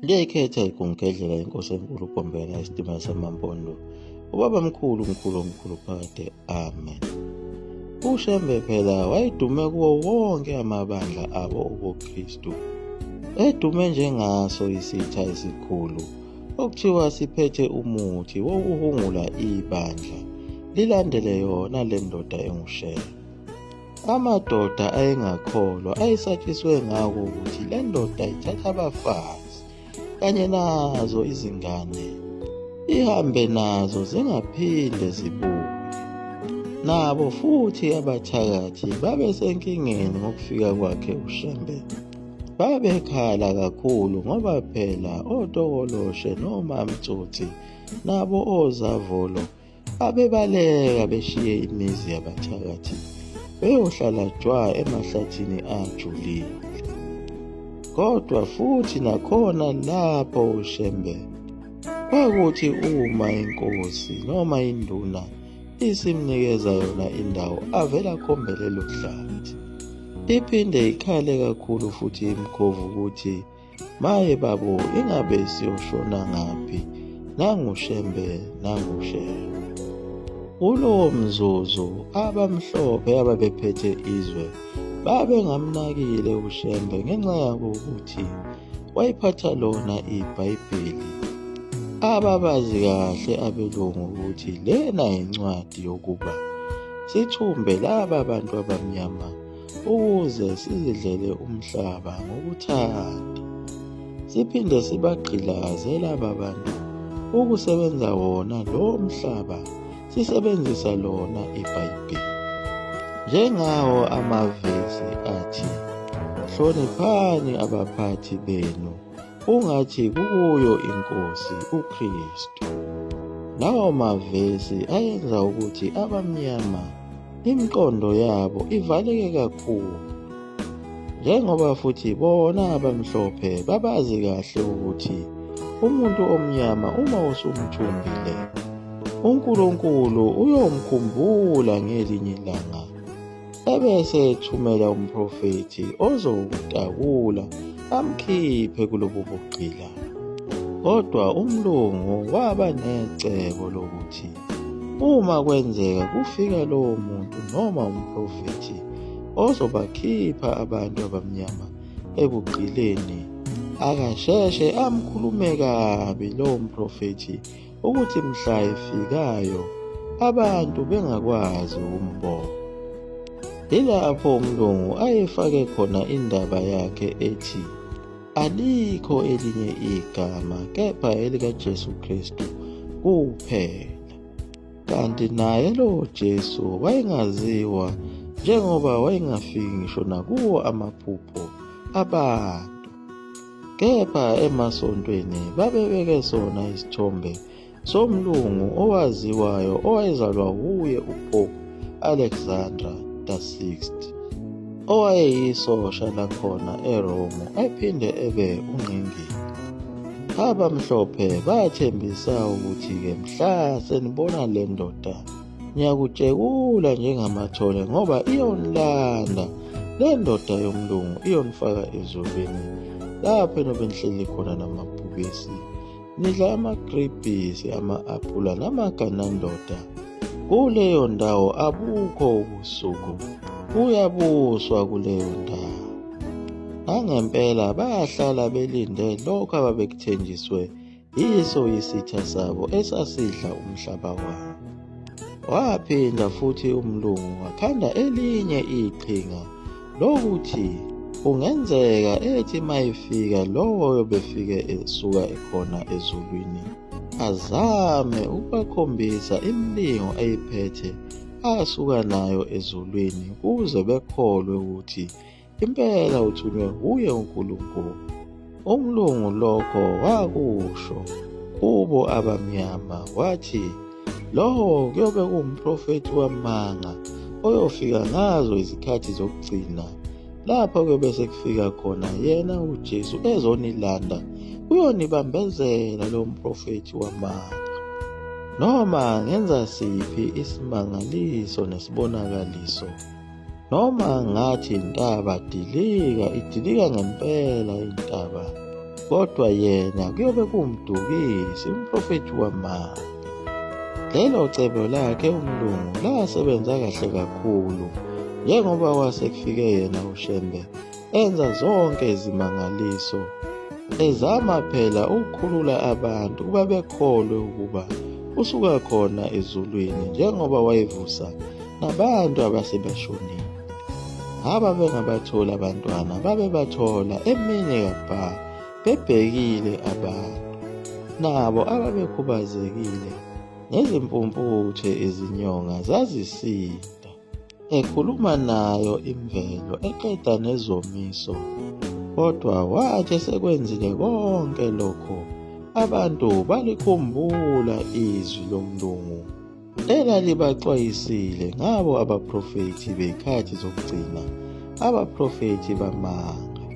Ngiyayikhetha igungedlela yenkosi enkulu uGombela isitimela samaMpondo. Ubaba mkhulu phakade. Amen. UShembe phela wayedume kuwo wonke amabandla abo ubuKristu. Edume njengaso isitha esikhulu okuthiwa siphethe umuthi wokuhungula ibandla lilandele yona le ndoda enguShembe. Amadoda ayengakholwa ayesatshiswe ngako ukuthi le ndoda ithatha abafazi kanye nazo izingane ihambe nazo zingaphinde zibuye. Nabo futhi abathakathi babesenkingeni ngokufika kwakhe uShembe. Babekhala kakhulu ngoba phela oTokoloshe noMamtsotsi nabo oZavolo abebaleka beshiye imizi yabathakathi beyohlala jwa emahlathini ajulile. Kodwa futhi nakhona lapho uShembe kwakuthi uma inkosi noma induna isimnikeza yona indawo avela khombelelo hlathi. Iphinde ikhale kakhulu futhi imkhovu ukuthi maye babo ingabe siyoshona ngaphi nanguShembe. Kulowo mzuzu abamhlophe ababephethe izwe babengamnakile uShembe ngenxa yabo ukuthi wayiphatha lona iBhayibheli. Ababazi kahle abelungu ukuthi lena incwadi yokuba sithumbe laba bantu abamnyama ukuze sizidlele umhlaba ngokuthanda. Siphinde sibagqilaze laba bantu ukusebenza wona lo mhlaba sisebenzisa lona iBhayibheli. Njengawo amavesi athi, hloniphani abaphathi benu ungathi kuyo inkosi uKristu. Lawo mavesi ayenza ukuthi abamnyama imiqondo yabo ivaleke kakhulu, njengoba futhi bona abamhlophe babazi kahle ukuthi umuntu omnyama uma usumthumbile uNkulunkulu uyomkhumbula ngelinye ilanga ebese ethumela umprofethi ozowutakula amkhiphe kulobu bugqila. Kodwa umlungu waba necebo lokuthi uma kwenzeka kufika lowo muntu noma umprofethi ozobakhipha abantu abamnyama ebugqileni, akasheshe amkhulume kabi lowo mprofethi ukuthi mhla efikayo abantu bengakwazi ukumbona. Ilapho umlungu ayefake khona indaba yakhe ethi alikho elinye igama kepha elikaJesu Kristu kuphela. Kanti naye lo Jesu wayengaziwa njengoba wayengafiki ngisho nakuwo amaphupho abantu. Kepha emasontweni babebeke sona isithombe somlungu owaziwayo owayezalwa kuye uPope Alexander VI, owayeyisosha lakhona eRoma ephinde ebe ungqingili. Abamhlophe bathembisa ukuthi-ke mhla senibona le ndoda niyakutshekula njengamathole ngoba iyonilanda le ndoda yomlungu iyonifaka ezulwini lapho enobe nihleli khona namabhubesi nidla amagrebhisi, ama-aphula namaganandoda. Kuleyo ndawo abukho ubusuku, kuyabuswa kuleyo ndawo. Nangempela bahlala belinde lokho ababekuthenjiswe yiso isitha sabo esasidla umhlaba wabo. Waphinda futhi umlungu wakhanda elinye iqhinga lokuthi kungenzeka ethi mayifika lowo befike esuka ekhona ezulwini azame ukubakhombisa imilingo ayiphethe asuka nayo ezulwini kuze bekholwe ukuthi impela uthunywe uye uNkulunkulu. Umlungu lokho wakusho kubo abamnyama wathi lowo kuyobe kuwumprofethi wamanga oyofika ngazo izikhathi zokugcina lapho kuyobe sekufika khona yena uJesu ezonilanda uyonibambezela lo mprofethi wamanga. Noma ngenza siphi isimangaliso nesibonakaliso, noma ngathi intaba idilika ngempela intaba kodwa yena kuyobe kumdukisi umprofethi wamanga. Lelo cebo lakhe umlungu lasebenza kahle kakhulu, njengoba wasekufike yena uShembe enza zonke izimangaliso, ezama phela ukukhulula abantu kuba bekholwe ukuba usuka khona ezulwini, njengoba wayevusa nabantu abasebashonile. Ababengabathola abantwana babebathola eminye kabhaka bebhekile abantu, nabo ababekhubazekile nezimpumputhe izinyonga zazisinda. Ekhuluma nayo imvelo, eqeda nezomiso. Kodwa wathi sekwenzile konke lokho, abantu balikhumbula izwi lomlungu elalibaxwayisile ngabo abaprofethi bey'khathi zokugcina, abaprofethi bamanga.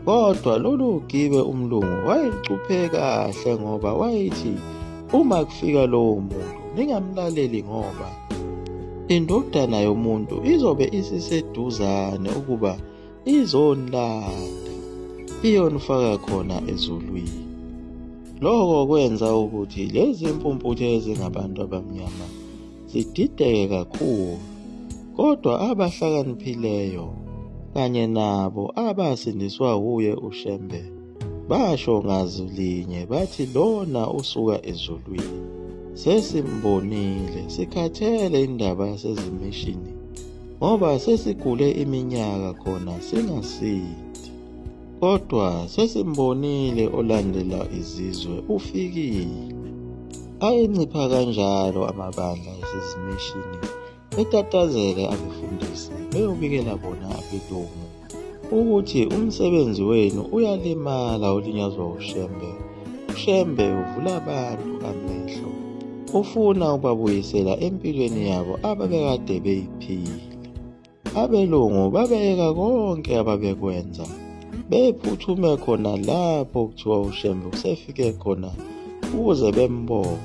Kodwa lolu gibe umlungu wayelicuphe kahle, ngoba wayethi uma kufika lowo muntu ningamlaleli, ngoba indodana yomuntu izobe isiseduzane ukuba izonilanda iyonifaka khona ezulwini. Lokho kwenza ukuthi lezi mpumputhe ezingabantu abamnyama zidideke kakhulu, kodwa abahlakaniphileyo kanye nabo abasindiswa wuye uShembe basho ngazwi linye bathi, lona usuka ezulwini sesimbonile, sikhathele indaba yasezimishini, ngoba sesigule iminyaka khona singasindi. Kodwa sesimbonile olandela izizwe ufikile. Ayencipha kanjalo amabandla asezimishini, betatazele abefundisi beyobikela bona abelungu ukuthi umsebenzi wenu uyalimala olinyazwa uShembe. uShembe uvula abantu amehlo, ufuna ukubabuyisela empilweni yabo ababekade beyiphila. Abelungu babeka konke ababekwenza, bephuthume khona lapho kuthiwa uShembe usefike khona ukuze bembophe,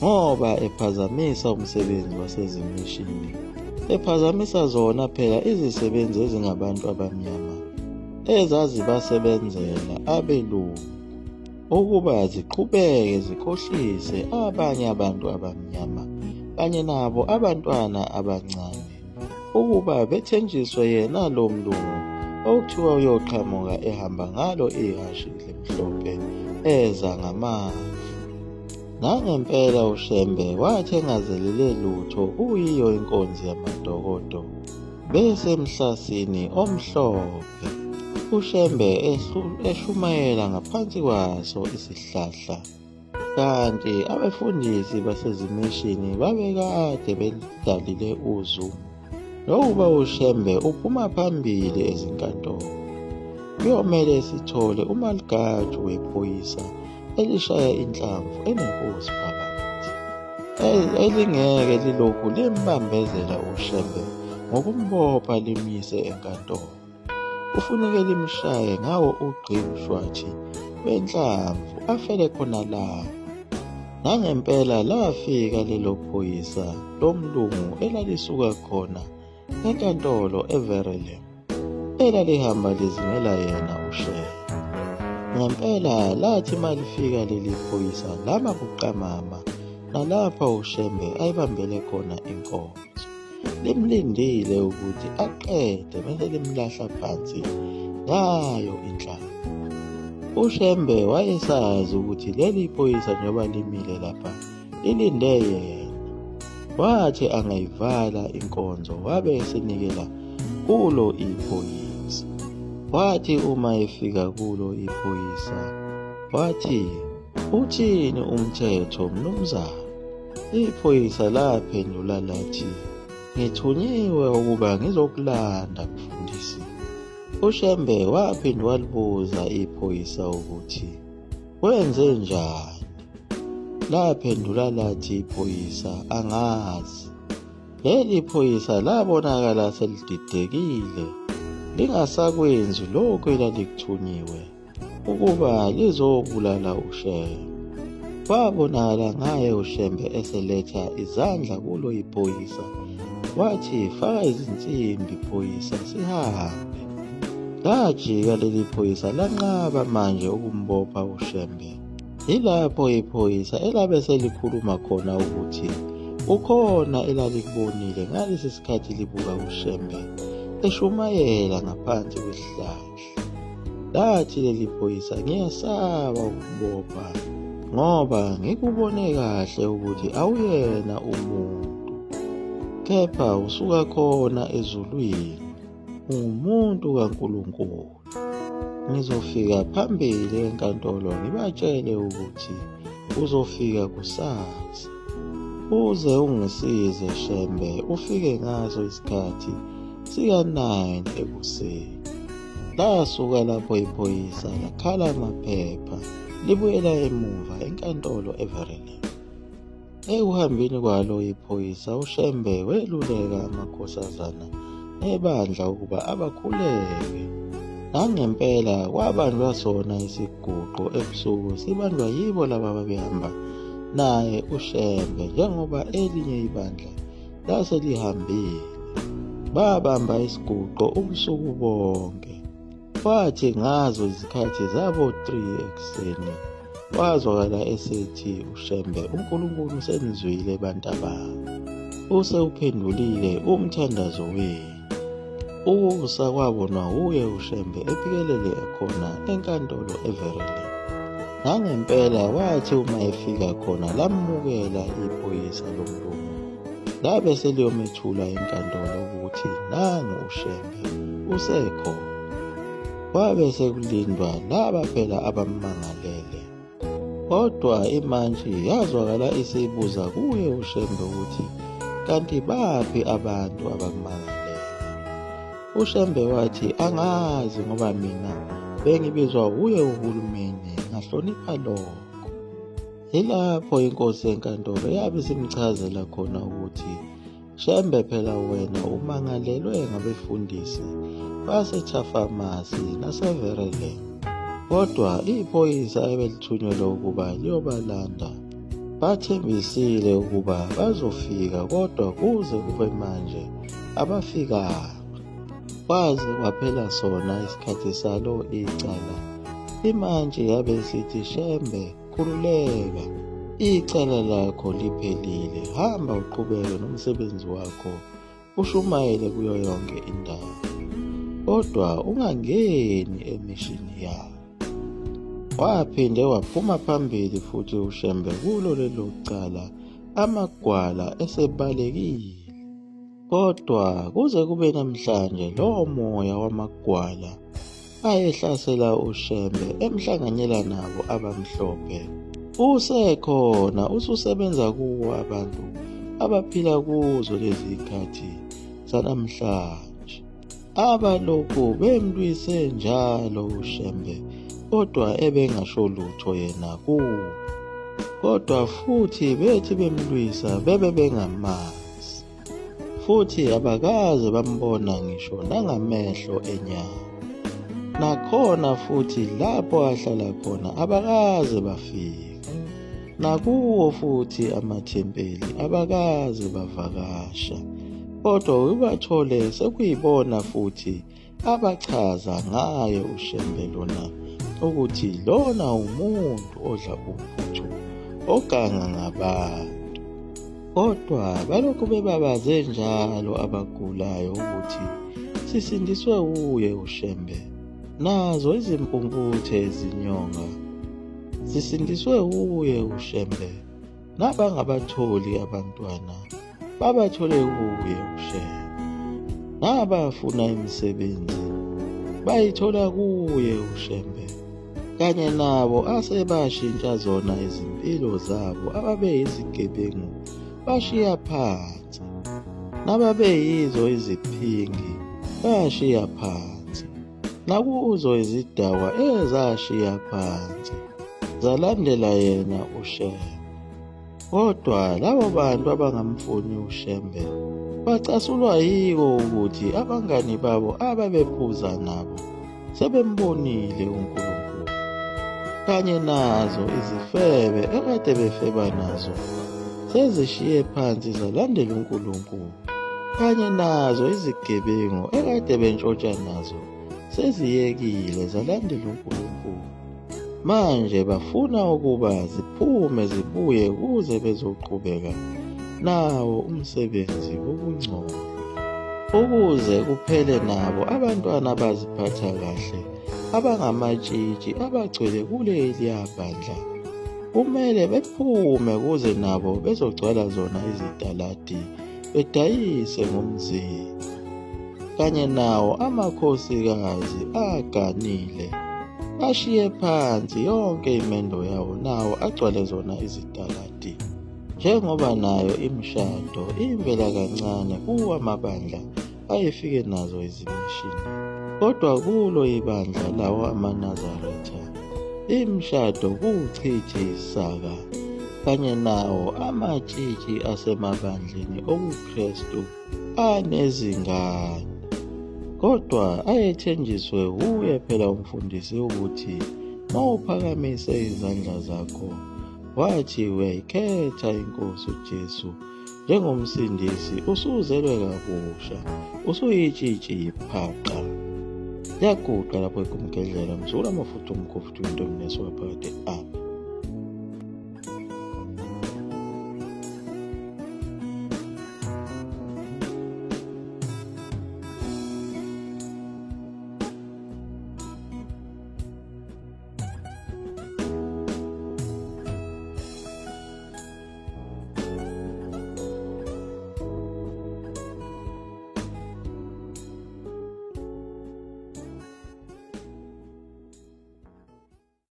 ngoba ephazamisa umsebenzi wasezimishini, ephazamisa zona phela izisebenzi ezingabantu abamnyama ezazibasebenzela abelungu ukuba ziqhubeke zikhohlise abanye abantu abamnyama kanye nabo abantwana abancane, ukuba bethenjiswe yena lo mlungu okuthiwa uyoqhamuka ehamba ngalo ihashe elimhlophe eza ngamandla. Nangempela uShembe wathi engazelele lutho uyiyo inkonzi yamadokodo besemhlasini omhlophe, uShembe eshumayela ngaphansi kwaso isihlahla. Kanti abefundisi basezimishini babekade bedalile uzumu lokuba uShembe uphuma phambili ezinkantolo. Kuyomele sithole umaligaju wephoyisa elishaya inhlamvu enenkosi phakathi, elingeke lilokhu limbambezela uShembe ngokumbopha limise enkantolo. Kufuneke limshaye ngawo ugqibshwathi wenhlamvu afele khona lapho. Nangempela lafika lelo phoyisa lomlungu elalisuka khona enkantolo eVerulam, elalihamba lizimela yena uShembe. Ngempela lathi malifika leli phoyisa lama buqamama nalapha uShembe ayibambele khona inkonzo, limlindile ukuthi aqede bese limlahla phansi ngayo inhlamvu. uShembe wayesazi ukuthi leli phoyisa njengoba limile lapha lilinde yena, wathi angayivala inkonzo wabe esenikela kulo iphoyisa. Wathi uma efika kulo iphoyisa wathi, uthini umthetho mnumzane? Iphoyisa laphendula lathi, ngithunyiwe ukuba ngizokulanda mfundisi. uShembe waphinde walibuza iphoyisa ukuthi, wenze njani? Laphendula lathi iphoyisa, angazi. Leli phoyisa labonakala selididekile, lingasakwenzi lokho elalikuthunyiwe ukuba lizobulala uShembe. Kwabonakala ngaye uShembe eseletha izandla kulo iphoyisa, wathi, faka izinsimbi phoyisa sihambe. Lajika leli phoyisa lanqaba manje ukumbopha uShembe. Yilapho iphoyisa elabe selikhuluma khona ukuthi ukhona elalikubonile ngalesi sikhathi libuka uShembe eshumayela ngaphansi kwesihlahla. Lathi leli phoyisa, ngiyasaba ukubopha ngoba ngikubone kahle ukuthi awuyena umuntu, kepha usuka khona ezulwini, ungumuntu kaNkulunkulu. Ngizofika phambili enkantolo ngibatshele ukuthi uzofika kusasa, uze ungisize Shembe ufike ngaso isikhathi sika-9 ekuseni. Lasuka lapho iphoyisa lakhala amaphepha libuyela emuva enkantolo eVerulam. Ekuhambeni kwalo iphoyisa uShembe weluleka amakhosazana ebandla ukuba abakhuleke. Nangempela kwabanjwa sona isigoqo ebusuku sibanjwa yibo laba babehamba naye uShembe, njengoba elinye ibandla lase lihambile. Babamba isigoqo ubusuku bonke. Kwathi ngazo izikhathi zabo 3 ekuseni wazwakala esethi uShembe, uNkulunkulu usenizwile bantabami, usewuphendulile umthandazo wenu. Ukusa kwabonwa uye uShembe ephikelele khona enkantolo eVerulam. Nangempela wathi uma efika khona lamukela iphoyisa lomlungu, labe seliyomethula enkantolo ukuthi nangu uShembe usekhona. Kwabe sekulindwa laba phela abammangalele. Kodwa imantshi yazwakala isibuza kuye uShembe ukuthi kanti baphi abantu abammangalele. uShembe wathi angazi ngoba mina bengibizwa uye uhulumeni ngahlonipha lokho. Yilapho inkosi yenkantolo yabe simchazela khona ukuthi Shembe phela wena umangalelwe ngabefundisi baseThafamasi naseVerulam, kodwa iphoyisa ebelithunyelwe ukuba liyobalanda bathembisile ukuba bazofika, kodwa kuze kube manje abafikanga. Kwaze kwaphela sona isikhathi salo icala. Imantshi yabe sithi Shembe, khululeka, icala lakho liphelile, hamba uqhubeke nomsebenzi wakho, ushumayele kuyo yonke indawo, kodwa ungangeni emishini yakho. Waphinde waphuma phambili futhi uShembe kulo lelo cala, amagwala esebalekile. Kodwa kuze kube namhlanje lowo moya wamagwala ayehlasela uShembe emhlanganyela nabo abamhlophe usekhona, ususebenza kuwo abantu abaphila kuzo lezi zikhathi zanamhlanje. Abalokhu bemlwise njalo uShembe, kodwa ebengasho lutho yena kuwo, kodwa futhi bethi bemlwisa bebe bengamazi, futhi abakaze bambona ngisho nangamehlo enyama. Nakhona futhi lapho ahlala khona abakaze bafika, nakuwo futhi amathempeli abakaze bavakasha, kodwa ubathole sekuyibona futhi abachaza ngayo uShembe lona ukuthi lona umuntu odla uphuthu oganga ngabantu. Kodwa balokhu bebabaze njalo abagulayo ukuthi sisindiswe uye uShembe. Nazo izimpumputhe ezinyonga zisindiswe uye uShembe. Nabangabatholi abantwana babathole kuye uShembe. Nabafuna imisebenzi bayithola kuye uShembe. Kanye nabo asebashintsha zona izimpilo zabo, ababeyizigebengu bashiya phansi, nababeyizo iziphingi bashiya phansi, nakuzo izidakwa ezashiya phansi zalandela yena uShembe. Kodwa labo bantu abangamfuni uShembe bacasulwa yiko ukuthi abangani babo ababephuza nabo sebembonile uNkulunkulu, kanye nazo izifebe ekade befeba nazo sezishiye phansi zalandela uNkulunkulu, kanye nazo izigebengu ekade bentshontsha nazo seziyekile zalandela uNkulunkulu. Manje bafuna ukuba ziphume zibuye ukuze bezoqhubeka nawo umsebenzi wobungcwele, ukuze kuphele nabo abantwana abaziphatha kahle abangamatshitshi abagcwele kuleliya bandla. Kumele bephume kuze nabo bezogcwala zona izitaladi bedayise ngomzimba, kanye nawo amakhosikazi aganile ashiye phansi yonke imendo yawo nawo agcwale zona izitaladi. Njengoba nayo imishado ivela kancane kuwo amabandla ayefike nazo izimishini, kodwa kulo ibandla lawo amaNazaretha imishado kuwuchithe isaka, kanye nawo amatshitshi asemabandleni obuKristu anezingane. Kodwa ayethenjiswe uye phela umfundisi ukuthi mawuphakamise izandla zakho wathi uyayikhetha iNkosi uJesu njengomsindisi, usuzelwe kabusha, usuyitshitshi iphaqa. Yaguqa lapho ekumgedlela mzula amafutha omkhufuthu into omneswaphakade.